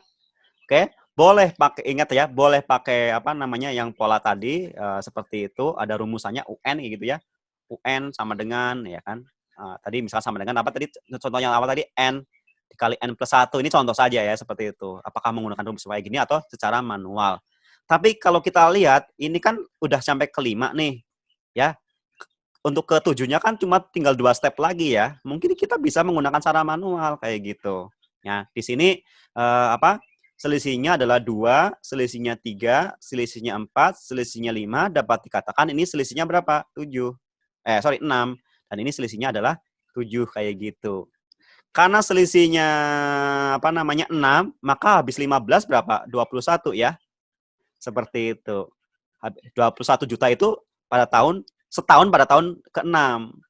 Oke, boleh pakai, ingat ya, boleh pakai apa namanya yang pola tadi seperti itu, ada rumusannya UN gitu ya. UN sama dengan ya kan. Tadi misalnya sama dengan apa tadi contohnya apa tadi N dikali N+1. Ini contoh saja ya seperti itu. Apakah menggunakan rumus kayak gini atau secara manual. Tapi kalau kita lihat ini kan udah sampai ke-5 nih ya. Untuk ke-7-nya kan cuma tinggal 2 step lagi ya. Mungkin kita bisa menggunakan cara manual kayak gitu. Ya, di sini apa? Selisihnya adalah 2, selisihnya 3, selisihnya 4, selisihnya 5, dapat dikatakan ini selisihnya berapa? 7. Sorry, 6. Dan ini selisihnya adalah 7 kayak gitu. Karena selisihnya apa namanya 6, maka habis 15 berapa? 21 ya. Seperti itu. 21 juta itu pada setahun pada tahun ke-6.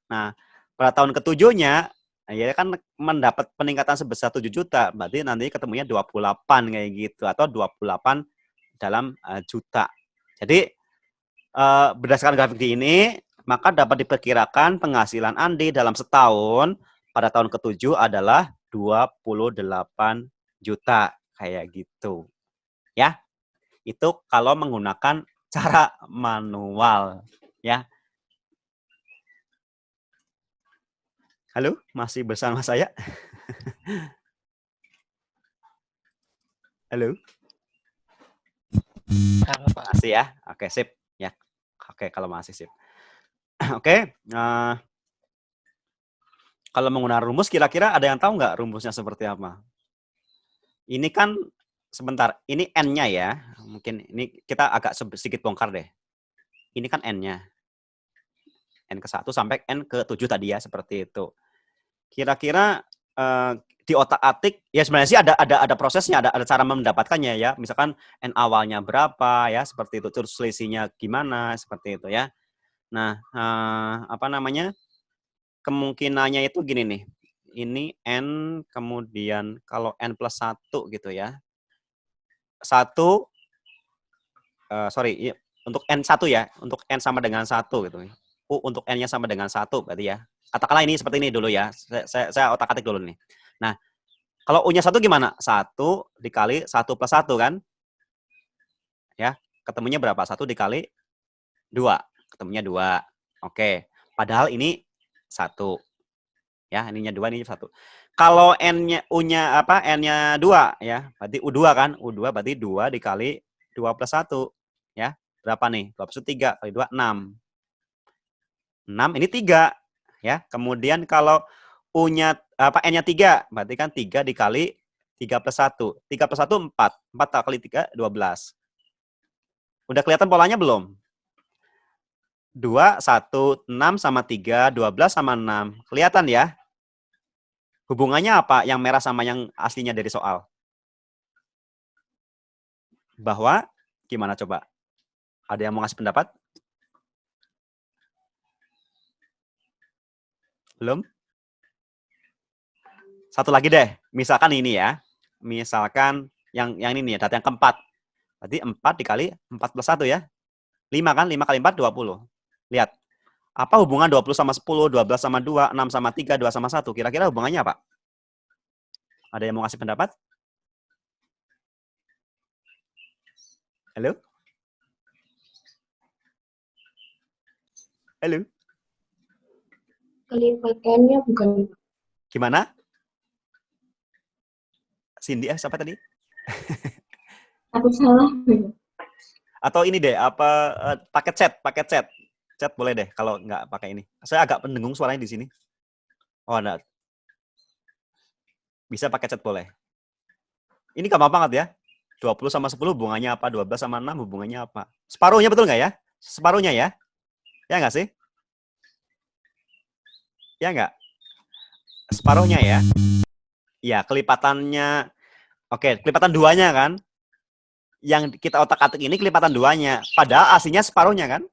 Nah, pada tahun ke-7-nya ya kan mendapat peningkatan sebesar 7 juta, berarti nanti ketemunya 28 kayak gitu atau 28 dalam juta. Jadi berdasarkan grafik ini, maka dapat diperkirakan penghasilan Andi dalam setahun pada tahun ke-7 adalah 28 juta kayak gitu. Ya. Itu kalau menggunakan cara manual ya. Halo, masih bersama saya? Halo? Halo, Pak. Masih ya? Oke, sip. Ya. Oke, kalau masih sip. Oke, kalau menggunakan rumus, kira-kira ada yang tahu nggak rumusnya seperti apa? Ini kan, sebentar, ini N-nya ya. Mungkin ini kita agak sedikit bongkar deh. Ini kan N-nya. N ke-1 sampai N ke-7 tadi ya, seperti itu. Kira-kira di otak-atik ya sebenarnya sih ada prosesnya, ada cara mendapatkannya ya. Misalkan N awalnya berapa ya, seperti itu. Terus selisihnya gimana, seperti itu ya. Nah, apa namanya? Kemungkinannya itu gini nih. Ini N kemudian kalau N+1 gitu ya. 1 sorry, untuk N1 ya, untuk N sama dengan 1 gitu. Untuk N-nya sama dengan 1 berarti ya. Katakanlah ini seperti ini dulu ya. Saya otak-atik dulu nih. Nah, kalau U-nya 1 gimana? 1 dikali 1+1 kan? Ya, ketemunya berapa? 1 dikali 2. Ketemunya 2. Oke. Padahal ini 1. Ya, ininya 2, ini 1. Kalau U-nya apa? N-nya 2 ya. Berarti U2 kan? U2 berarti 2 dikali 2+1. Ya. Berapa nih? 2+1 3 kali 2 6. 6 ini 3 ya. Kemudian kalau U-nya apa N-nya 3, berarti kan 3 dikali 3+1. 3+1 4. 4 kali 3 12. Udah kelihatan polanya belum? 2 1 6 sama 3 12 sama 6. Kelihatan ya? Hubungannya apa yang merah sama yang aslinya dari soal? Bahwa gimana coba? Ada yang mau ngasih pendapat? Belum? Satu lagi deh. Misalkan ini ya. Misalkan yang ini nih, data yang keempat. Berarti 4 dikali 4+1 ya. 5 kan? 5 kali 4 20. Lihat. Apa hubungan 20 sama 10, 12 sama 2, 6 sama 3, 2 sama 1? Kira-kira hubungannya apa? Ada yang mau ngasih pendapat? Halo? Halo? Kelipatannya bukan. Gimana? Cindy, siapa tadi? Aku salah. Atau ini deh, apa pakai chat. Chat boleh deh kalau nggak pakai ini. Saya agak pendengung suaranya di sini. Oh, enggak. Bisa pakai chat boleh. Ini gampang banget ya. 20 sama 10 hubungannya apa? 12 sama 6 hubungannya apa? Separuhnya betul nggak ya? Separuhnya ya? Ya nggak sih? Ya nggak? Separuhnya ya? Ya, kelipatannya. Oke, kelipatan duanya kan? Yang kita otak-atik ini kelipatan duanya. Padahal aslinya separuhnya kan?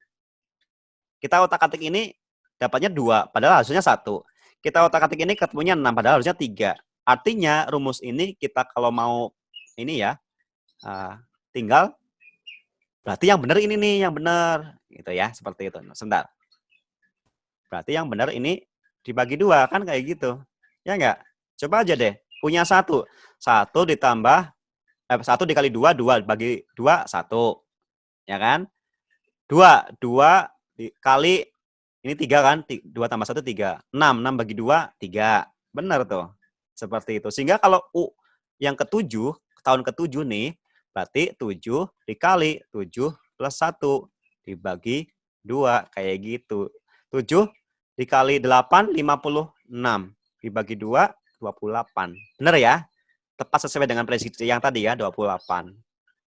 Kita otak-atik ini dapatnya 2, padahal hasilnya 1. Kita otak-atik ini ketemunya 6, padahal harusnya 3. Artinya rumus ini kita kalau mau ini ya, tinggal berarti yang benar ini nih, yang benar. Gitu ya, seperti itu. Sebentar. Berarti yang benar ini dibagi 2, kan kayak gitu. Ya enggak? Coba aja deh. Punya 1. 1 ditambah 1 dikali 2, 2 bagi 2, 1. Ya kan? 2 dikali ini 3 kan? 2 tambah 1 3. 6 bagi 2 3. Benar tuh. Seperti itu. Sehingga kalau U yang ke-7, tahun ke-7 nih, berarti 7 dikali 7 plus 1 dibagi 2 kayak gitu. 7 dikali 8 56 dibagi 2 28. Benar ya? Tepat sesuai dengan prediksi yang tadi ya, 28.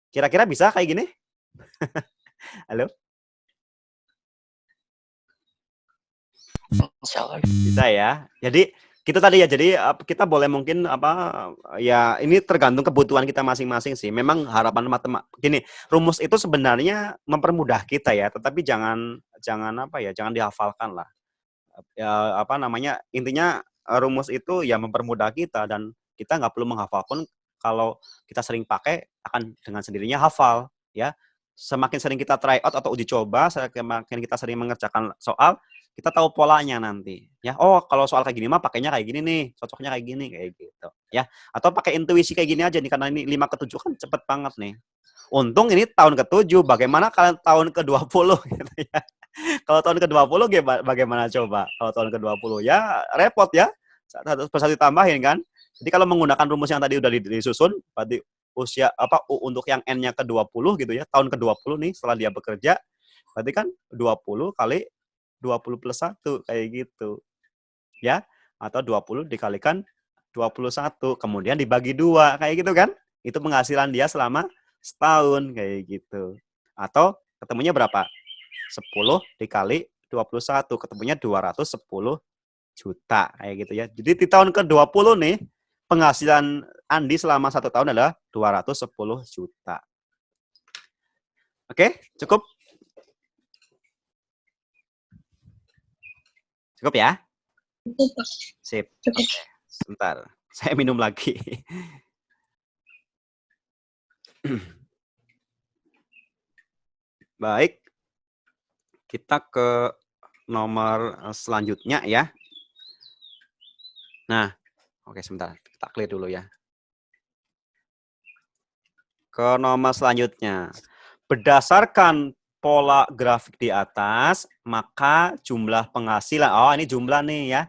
Kira-kira bisa kayak gini? Halo? Insya Allah. Bisa ya. Jadi gitu tadi ya. Jadi kita boleh mungkin ya ini tergantung kebutuhan kita masing-masing sih. Memang harapan gini, rumus itu sebenarnya mempermudah kita ya, tetapi jangan jangan dihafalkan lah. Ya intinya rumus itu ya mempermudah kita dan kita nggak perlu menghafal pun kalau kita sering pakai akan dengan sendirinya hafal ya. Semakin sering kita try out atau uji coba, semakin kita sering mengerjakan soal, kita tahu polanya nanti ya. Oh, kalau soal kayak gini mah pakainya kayak gini nih, cocoknya kayak gini kayak gitu ya. Atau pakai intuisi kayak gini aja nih karena ini 5 ke 7 kan cepet banget nih. Untung ini tahun ke-7, bagaimana kalian tahun ke-20 gitu ya. Kalau tahun ke-20 bagaimana coba? Kalau tahun ke-20 ya repot ya. Satu ditambahin kan. Jadi kalau menggunakan rumus yang tadi udah disusun, berarti usia untuk yang N-nya ke-20 gitu ya, tahun ke-20 nih setelah dia bekerja, berarti kan 20 kali 20 plus 1 kayak gitu. Ya. Atau 20 dikalikan 21, kemudian dibagi 2 kayak gitu kan. Itu penghasilan dia selama setahun kayak gitu. Atau ketemunya berapa? 10 dikali 21, ketemunya 210 juta kayak gitu ya. Jadi di tahun ke-20 nih penghasilan Andi selama 1 tahun adalah 210 juta. Oke, cukup? Cukup ya? Cukup, Pak. Sip. Cukup. Oke, sebentar. Saya minum lagi. Baik. Kita ke nomor selanjutnya ya. Nah, oke sebentar. Kita clear dulu ya. Ke nomor selanjutnya. Berdasarkan pola grafik di atas, maka jumlah penghasilan, ini jumlah nih ya.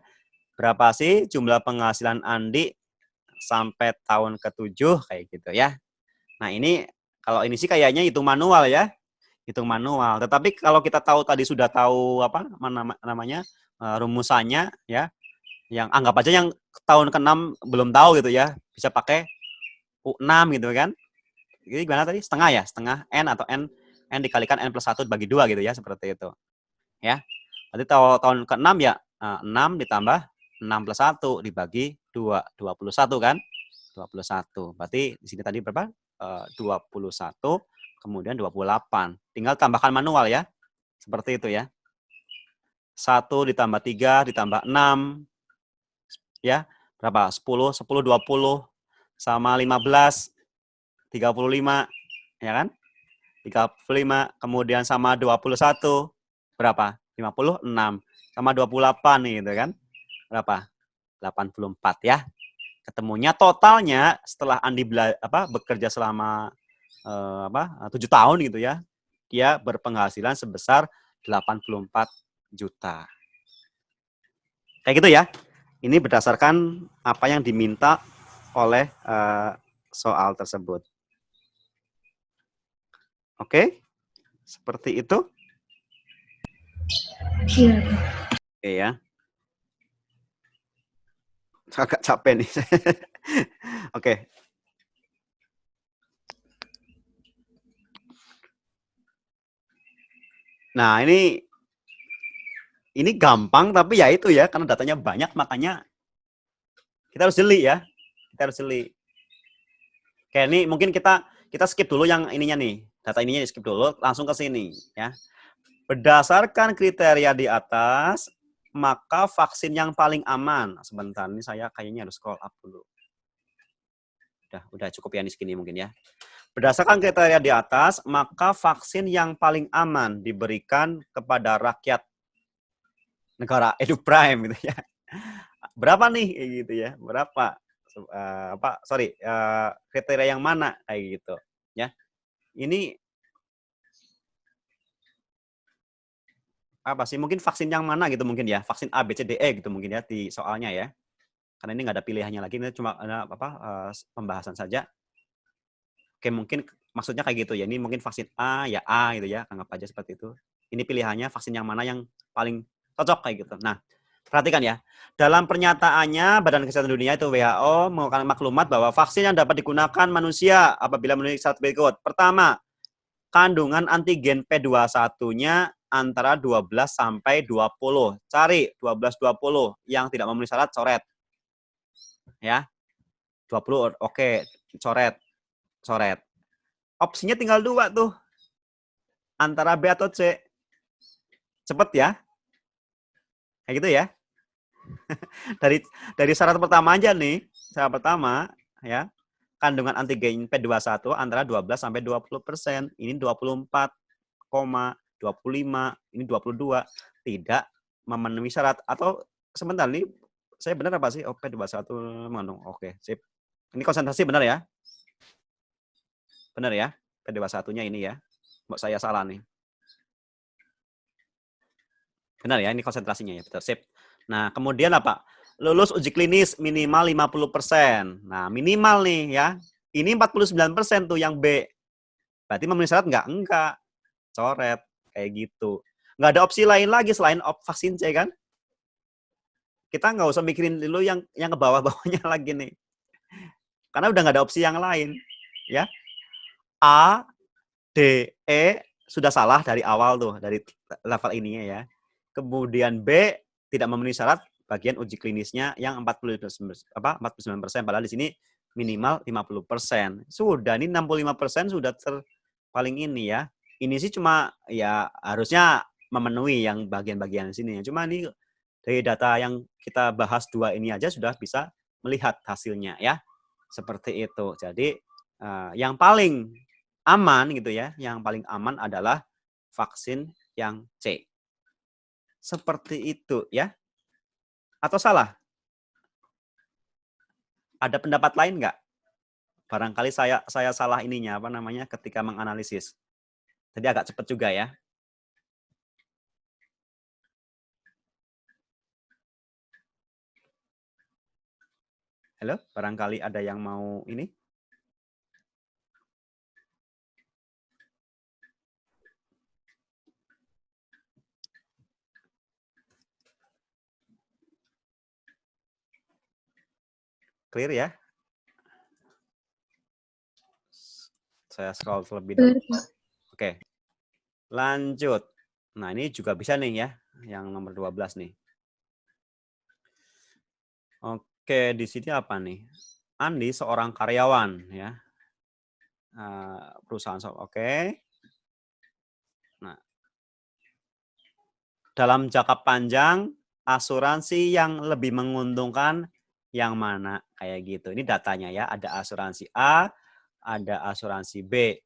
Berapa sih jumlah penghasilan Andi sampai tahun ke-7 kayak gitu ya. Nah, ini kalau ini sih kayaknya hitung manual ya. Hitung manual. Tetapi kalau kita sudah tahu namanya rumusannya ya. Yang anggap aja yang tahun ke-6 belum tahu gitu ya. Bisa pakai U6 gitu kan. Jadi gimana tadi? Setengah ya? Setengah N atau N dikalikan N plus 1 bagi 2 gitu ya. Seperti itu. Ya. Berarti tahun ke-6 ya 6 ditambah 6 plus 1 dibagi 2. 21 kan? 21. Berarti di sini tadi berapa? 21, kemudian 28. Tinggal tambahkan manual ya. Seperti itu ya. 1 ditambah 3 ditambah 6. Ya. Berapa? 10, 10, 20. Sama 15. 35, ya kan? 35, kemudian sama 21, berapa? 56, sama 28 nih, gitu kan? Berapa? 84 ya. Ketemunya totalnya setelah Andi bekerja selama 7 tahun gitu ya, dia berpenghasilan sebesar 84 juta. Kayak gitu ya. Ini berdasarkan apa yang diminta oleh soal tersebut. Oke, seperti itu. Iya. Oke ya. Agak capek nih. Oke. Nah, ini gampang tapi ya itu ya, karena datanya banyak makanya kita harus jeli ya. Kita harus jeli. Oke, ini mungkin kita skip dulu yang ininya nih. Data ininya di skip dulu, langsung ke sini ya. Berdasarkan kriteria di atas, maka vaksin yang paling aman. Sebentar, ini saya kayaknya harus scroll up dulu. Udah cukup ya ini segini mungkin ya. Berdasarkan kriteria di atas, maka vaksin yang paling aman diberikan kepada rakyat negara EduPrime gitu ya. Berapa nih gitu ya? Berapa? kriteria yang mana kayak gitu ya. Ini apa sih, mungkin vaksin yang mana gitu mungkin ya, vaksin A B C D E gitu mungkin ya di soalnya ya, karena ini nggak ada pilihannya lagi, ini cuma ada pembahasan saja. Oke, mungkin maksudnya kayak gitu ya, ini mungkin vaksin A ya A gitu ya, anggap aja seperti itu. Ini pilihannya vaksin yang mana yang paling cocok kayak gitu. Nah, perhatikan ya, dalam pernyataannya Badan Kesehatan Dunia itu WHO mengeluarkan maklumat bahwa vaksin yang dapat digunakan manusia apabila memenuhi syarat berikut. Pertama, kandungan antigen P21-nya antara 12 sampai 20. Cari 12-20 yang tidak memenuhi syarat, coret. Ya. 20 oke, coret. Opsinya tinggal 2 tuh. Antara B atau C. Cepet ya. Kayak gitu ya. dari syarat pertama aja nih. Syarat pertama ya. Kandungan antigen P21 antara 12 sampai 20%. Ini 24,25, ini 22. Tidak memenuhi syarat. Atau sebentar nih, saya benar apa sih? Oh, P21 mengandung. Oke, sip. Ini konsentrasi benar ya? Benar ya? P21-nya ini ya. Mbak saya salah nih. Benar ya, ini konsentrasinya ya. Betul, sip. Nah, kemudian apa? Lulus uji klinis minimal 50%. Nah, minimal nih ya. Ini 49% tuh yang B. Berarti memenuhi syarat enggak? Enggak. Coret. Kayak gitu. Enggak ada opsi lain lagi selain vaksin C kan? Kita nggak usah mikirin dulu yang ke bawah-bawahnya lagi nih. Karena udah nggak ada opsi yang lain. Ya. A, D, E sudah salah dari awal tuh, dari level ininya ya. Kemudian B tidak memenuhi syarat bagian uji klinisnya yang 49%, padahal di sini minimal 50%. Sudah ini 65% sudah paling ini ya. Ini sih cuma ya harusnya memenuhi yang bagian-bagian sini. Cuma ini dari data yang kita bahas 2 ini aja sudah bisa melihat hasilnya ya. Seperti itu. Jadi yang paling aman gitu ya, yang paling aman adalah vaksin yang C. Seperti itu ya. Atau salah? Ada pendapat lain nggak? Barangkali saya salah ininya, apa namanya, ketika menganalisis. Jadi agak cepat juga ya. Halo, barangkali ada yang mau ini? Clear ya? Saya scroll terlebih dahulu. Oke. Lanjut. Nah, ini juga bisa nih ya, yang nomor 12 nih. Oke, di sini apa nih? Andi seorang karyawan ya. Perusahaan oke. Nah, dalam jangka panjang asuransi yang lebih menguntungkan yang mana kayak gitu. Ini datanya ya, ada asuransi A, ada asuransi B.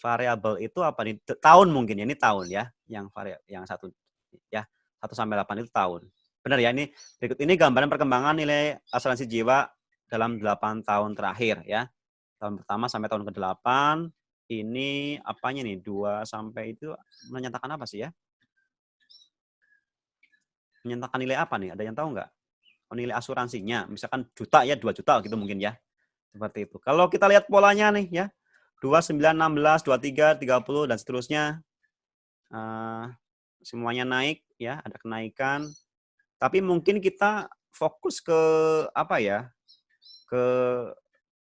Variabel itu apa nih? Tahun mungkin ya, ini tahun ya. Yang 1 ya, 1 sampai 8 itu tahun. Benar ya, ini berikut ini gambaran perkembangan nilai asuransi jiwa dalam 8 tahun terakhir ya. Tahun pertama sampai tahun ke-8 ini apanya nih? 2 sampai itu menyatakan apa sih ya? Menyatakan nilai apa nih? Ada yang tahu nggak? Oh, nilai asuransinya, misalkan juta ya, 2 juta gitu mungkin ya. Seperti itu. Kalau kita lihat polanya nih ya, 29, 16, 23, 30 dan seterusnya. Semuanya naik ya, ada kenaikan. Tapi mungkin kita fokus ke apa ya? Ke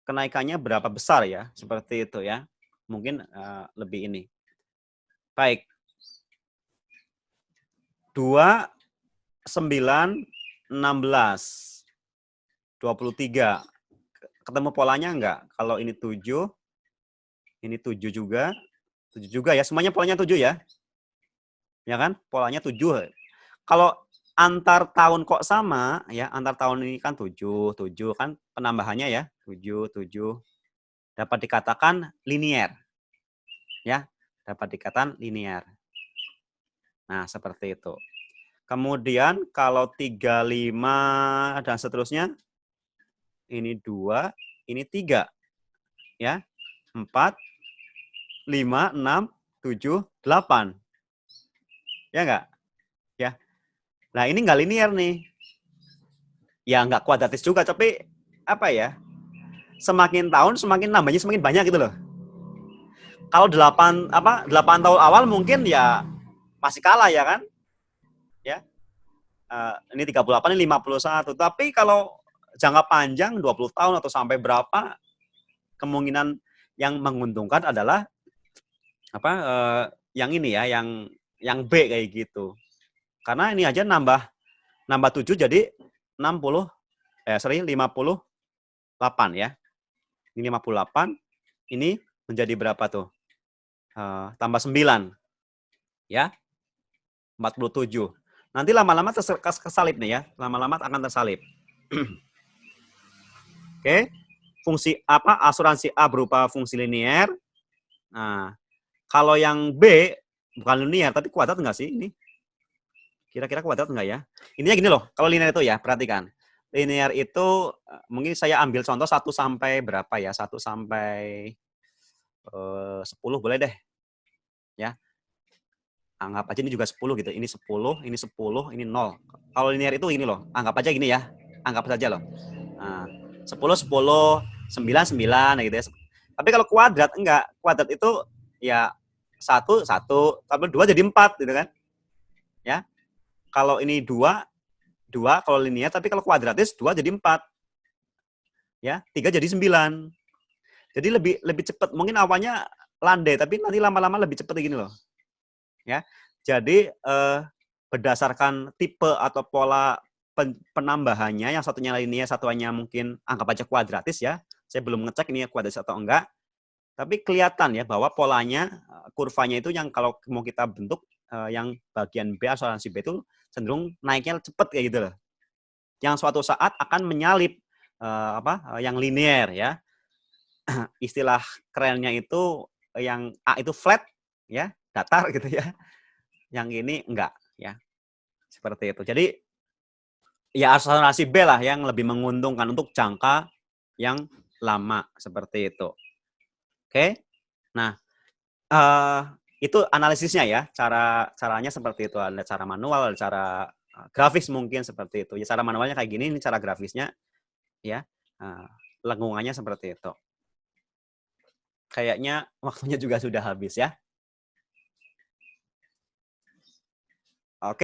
kenaikannya berapa besar ya, seperti itu ya. Mungkin lebih ini. Baik. 2, 9, 16, 23. Ketemu polanya enggak? Kalau ini 7, ini 7 juga. 7 juga ya, semuanya polanya 7 ya. Ya kan? Polanya 7. Kalau antar tahun kok sama, ya antar tahun ini kan 7 kan penambahannya ya, 7. Dapat dikatakan linier. Ya, dapat dikatakan linier. Nah, seperti itu. Kemudian kalau 35 dan seterusnya, ini 2, ini 3. Ya. 4, 5, 6, 7, 8. Ya enggak? Ya. Nah, ini enggak linear nih. Ya enggak kuadratis juga, tapi apa ya? Semakin tahun semakin nambahnya semakin banyak gitu loh. Kalau 8 tahun awal mungkin ya masih kalah ya kan? Ya. Ini 38, ini 51. Tapi kalau jangka panjang 20 tahun atau sampai berapa, kemungkinan yang menguntungkan adalah yang ini ya, yang B kayak gitu. Karena ini aja nambah 7 jadi 58 ya. Ini 58, ini menjadi berapa tuh? Tambah 9. Ya. 47. Nanti lama-lama kesalip nih ya. Lama-lama akan tersalip. Oke. Fungsi asuransi A berupa fungsi linear. Nah, kalau yang B bukan linear tapi kuadrat enggak sih ini? Kira-kira kuadrat enggak ya? Intinya gini loh, kalau linear itu ya, perhatikan. Linear itu mungkin saya ambil contoh 1 sampai berapa ya? 1 sampai 10 boleh deh. Ya. Anggap aja ini juga 10 gitu. Ini 10, ini 10, ini 0. Kalau linear itu gini loh, anggap aja gini ya. Anggap saja loh. Nah, 10, 10, 9, 9 gitu ya. Tapi kalau kuadrat enggak. Kuadrat itu ya 1, 1, tambah 2 jadi 4 gitu kan. Ya. Kalau ini 2 kalau linear, tapi kalau kuadratis 2 jadi 4. Ya, 3 jadi 9. Jadi lebih cepat. Mungkin awalnya landai, tapi nanti lama-lama lebih cepat gini loh. Ya. Jadi berdasarkan tipe atau pola penambahannya, yang satunya linear, satunya mungkin anggap aja kuadratis ya. Saya belum ngecek ini kuadratis atau enggak. Tapi kelihatan ya bahwa polanya, kurvanya itu yang kalau mau kita bentuk, yang bagian B, asuransi B itu cenderung naiknya cepat kayak gitu loh. Yang suatu saat akan menyalip yang linear ya. Istilah kerennya itu yang A itu flat ya, datar gitu ya. Yang ini enggak ya. Seperti itu. Jadi ya asuransi B lah yang lebih menguntungkan untuk jangka yang lama seperti itu. Oke. Nah, itu analisisnya ya. Caranya seperti itu. Ada cara manual, ada cara grafis mungkin seperti itu. Ya cara manualnya kayak gini, ini cara grafisnya ya. Lengkungannya seperti itu. Kayaknya waktunya juga sudah habis ya.